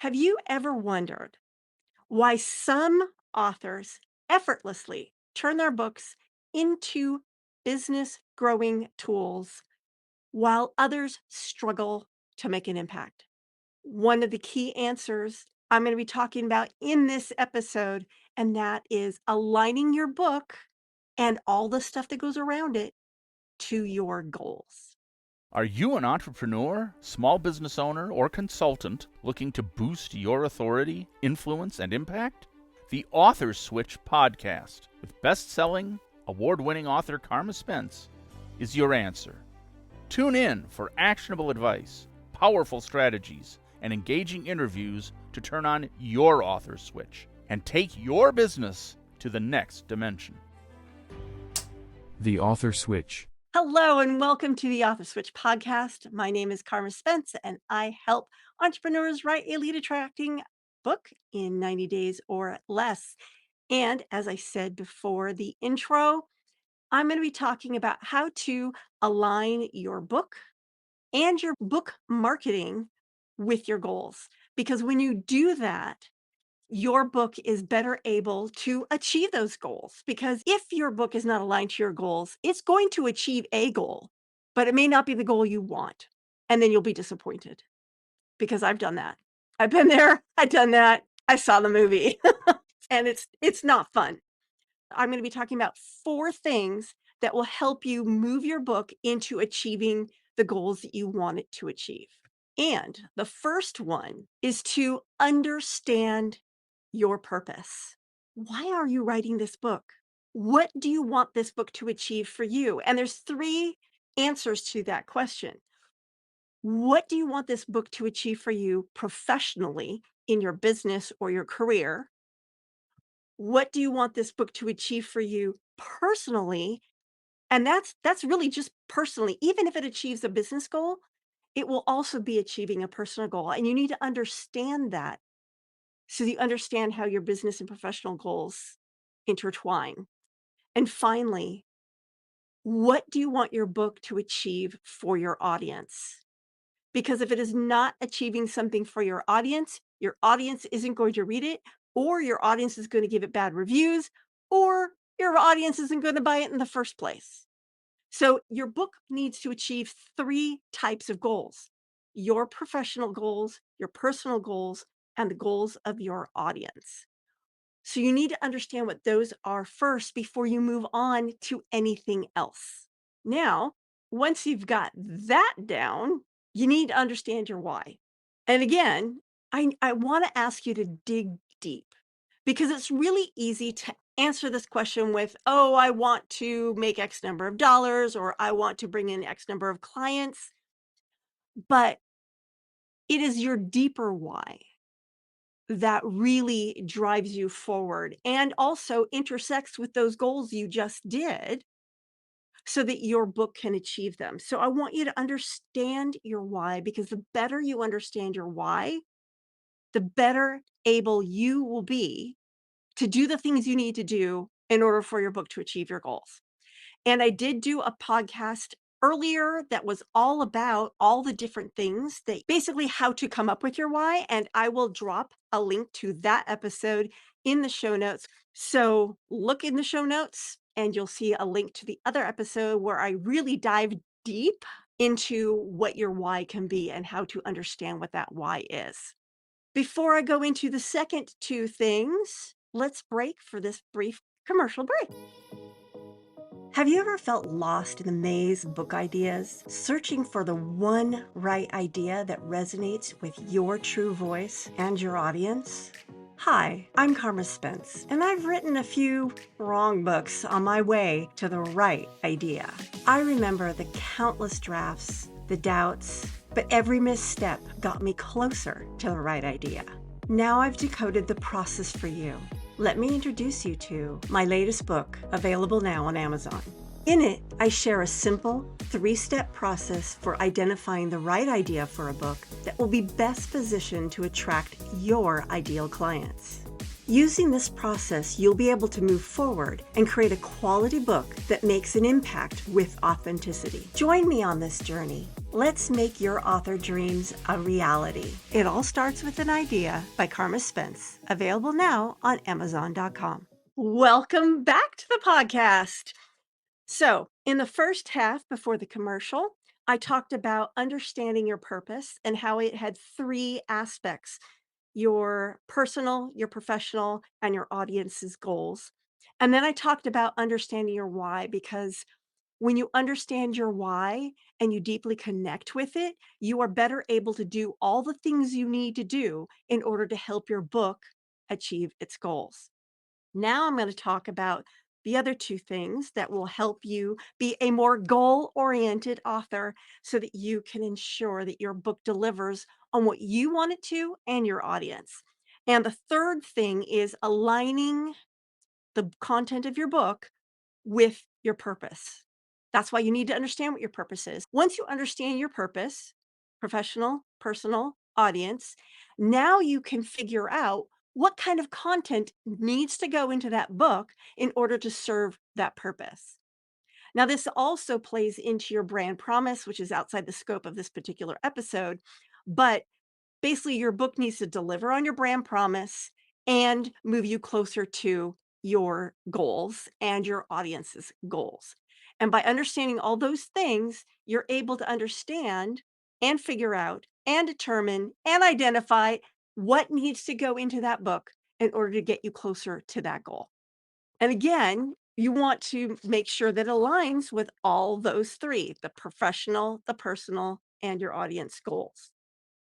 Have you ever wondered why some authors effortlessly turn their books into business growing tools while others struggle to make an impact? One of the key answers I'm going to be talking about in this episode, and that is aligning your book and all the stuff that goes around it to your goals. Are you an entrepreneur, small business owner, or consultant looking to boost your authority, influence, and impact? The Author Switch podcast with best-selling, award-winning author Carma Spence is your answer. Tune in for actionable advice, powerful strategies, and engaging interviews to turn on your author switch and take your business to the next dimension. The Author Switch. Hello and welcome to the Author Switch podcast. My name is Carma Spence and I help entrepreneurs write a lead attracting book in 90 days or less. And as I said before the intro, I'm going to be talking about how to align your book and your book marketing with your goals. Because when you do that, your book is better able to achieve those goals. Because if your book is not aligned to your goals, it's going to achieve a goal, but it may not be the goal you want. And then you'll be disappointed because I've done that. I've been there. I've done that. I saw the movie and it's not fun. I'm going to be talking about 4 things that will help you move your book into achieving the goals that you want it to achieve. And the first one is to understand your purpose. Why are you writing this book? What do you want this book to achieve for you? And there's 3 answers to that question. What do you want this book to achieve for you professionally in your business or your career? What do you want this book to achieve for you personally? And that's really just personally. Even if it achieves a business goal, it will also be achieving a personal goal. And you need to understand that so you understand how your business and professional goals intertwine. And finally, what do you want your book to achieve for your audience? Because if it is not achieving something for your audience isn't going to read it, or your audience is going to give it bad reviews, or your audience isn't going to buy it in the first place. So your book needs to achieve 3 types of goals: your professional goals, your personal goals, and the goals of your audience. So you need to understand what those are first before you move on to anything else. Now, once you've got that down, you need to understand your why. And again, I want to ask you to dig deep because it's really easy to answer this question with, oh, I want to make X number of dollars or I want to bring in X number of clients. But it is your deeper why that really drives you forward and also intersects with those goals you just did so that your book can achieve them. So I want you to understand your why, because the better you understand your why, the better able you will be to do the things you need to do in order for your book to achieve your goals. And I did do a podcast earlier that was all about all the different things that basically how to come up with your why. And I will drop a link to that episode in the show notes. So look in the show notes and you'll see a link to the other episode where I really dive deep into what your why can be and how to understand what that why is. Before I go into the second 2 things, let's break for this brief commercial break. Have you ever felt lost in the maze of book ideas, searching for the one right idea that resonates with your true voice and your audience? Hi, I'm Carma Spence, and I've written a few wrong books on my way to the right idea. I remember the countless drafts, the doubts, but every misstep got me closer to the right idea. Now I've decoded the process for you. Let me introduce you to my latest book, available now on Amazon. In it, I share a simple 3-step process for identifying the right idea for a book that will be best positioned to attract your ideal clients. Using this process, you'll be able to move forward and create a quality book that makes an impact with authenticity. Join me on this journey. Let's make your author dreams a reality. It all starts with an idea by Carma Spence, available now on Amazon.com. Welcome back to the podcast. So, in the first half before the commercial, I talked about understanding your purpose and how it had three aspects: your personal, your professional, and your audience's goals. And then I talked about understanding your why, because when you understand your why and you deeply connect with it, you are better able to do all the things you need to do in order to help your book achieve its goals. Now I'm going to talk about the other two things that will help you be a more goal oriented author so that you can ensure that your book delivers on what you want it to and your audience. And the third thing is aligning the content of your book with your purpose. That's why you need to understand what your purpose is. Once you understand your purpose, professional, personal, audience, now you can figure out what kind of content needs to go into that book in order to serve that purpose. Now, this also plays into your brand promise, which is outside the scope of this particular episode, but basically, your book needs to deliver on your brand promise and move you closer to your goals and your audience's goals. And by understanding all those things, you're able to understand and figure out and determine and identify what needs to go into that book in order to get you closer to that goal. And again, you want to make sure that it aligns with all those three: the professional, the personal, and your audience goals.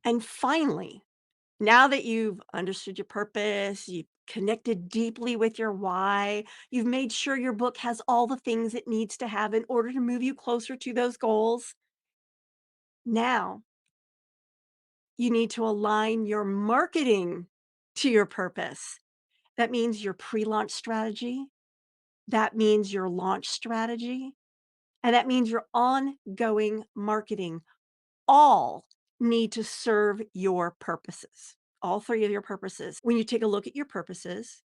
And finally, now that you've understood your purpose, you've connected deeply with your why, you've made sure your book has all the things it needs to have in order to move you closer to those goals. Now you need to align your marketing to your purpose. That means your pre launch strategy, that means your launch strategy, and that means your ongoing marketing. All need to serve your purposes, all three of your purposes. When you take a look at your purposes,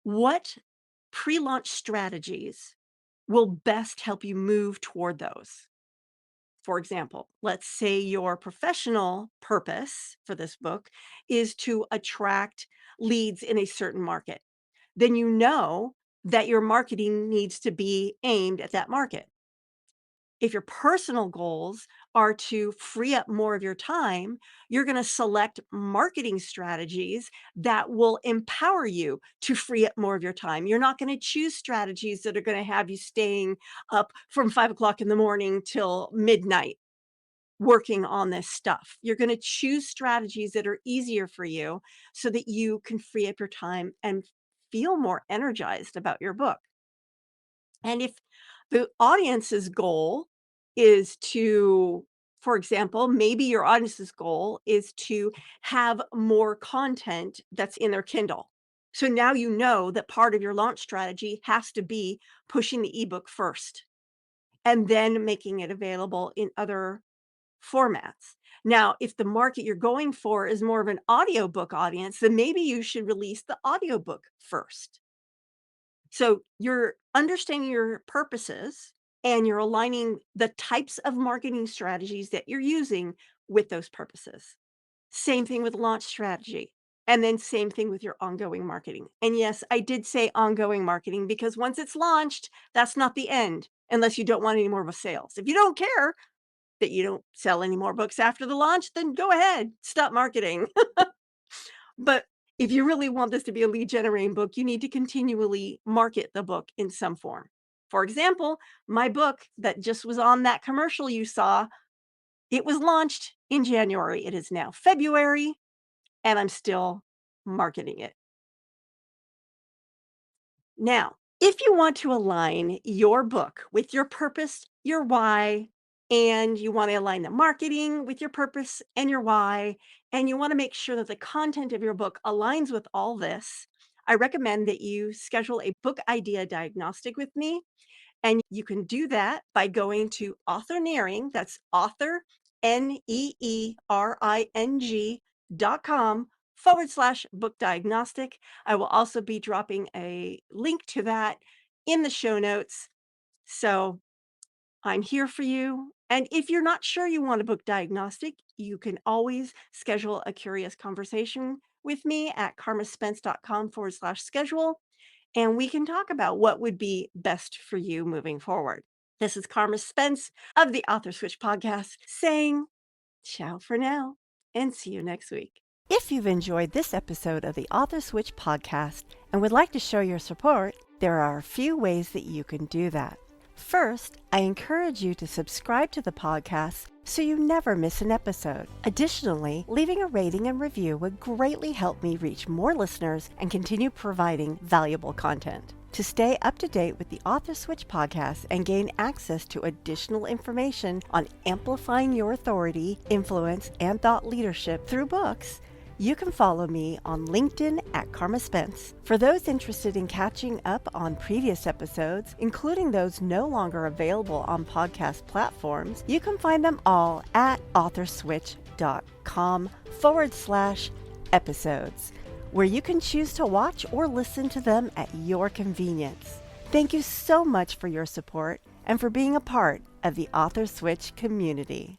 what pre-launch strategies will best help you move toward those? For example, let's say your professional purpose for this book is to attract leads in a certain market. Then you know that your marketing needs to be aimed at that market. If your personal goals are to free up more of your time, you're going to select marketing strategies that will empower you to free up more of your time. You're not going to choose strategies that are going to have you staying up from 5 o'clock in the morning till midnight working on this stuff. You're going to choose strategies that are easier for you so that you can free up your time and feel more energized about your book. And if the audience's goal is to, for example, maybe your audience's goal is to have more content that's in their Kindle. So now you know that part of your launch strategy has to be pushing the ebook first and then making it available in other formats. Now, if the market you're going for is more of an audiobook audience, then maybe you should release the audiobook first. So you're understanding your purposes and you're aligning the types of marketing strategies that you're using with those purposes. Same thing with launch strategy. And then same thing with your ongoing marketing. And yes, I did say ongoing marketing because once it's launched, that's not the end unless you don't want any more of a sales. If you don't care that you don't sell any more books after the launch, then go ahead, stop marketing. But if you really want this to be a lead generating book, you need to continually market the book in some form. For example, my book that just was on that commercial you saw, it was launched in January. It is now February, and I'm still marketing it. Now, if you want to align your book with your purpose, your why, and you want to align the marketing with your purpose and your why, and you want to make sure that the content of your book aligns with all this, I recommend that you schedule a book idea diagnostic with me. And you can do that by going to authorneering, that's author, neering.com/book diagnostic. I will also be dropping a link to that in the show notes. So I'm here for you. And if you're not sure you want a book diagnostic, you can always schedule a curious conversation with me at karmaspence.com/schedule, and we can talk about what would be best for you moving forward. This is Karma Spence of the Author Switch podcast saying ciao for now and see you next week. If you've enjoyed this episode of the Author Switch podcast and would like to show your support, there are a few ways that you can do that. First, I encourage you to subscribe to the podcast so you never miss an episode. Additionally, leaving a rating and review would greatly help me reach more listeners and continue providing valuable content. To stay up to date with the Author Switch podcast and gain access to additional information on amplifying your authority, influence, and thought leadership through books, you can follow me on LinkedIn at Carma Spence. For those interested in catching up on previous episodes, including those no longer available on podcast platforms, you can find them all at authorswitch.com/episodes, where you can choose to watch or listen to them at your convenience. Thank you so much for your support and for being a part of the Author Switch community.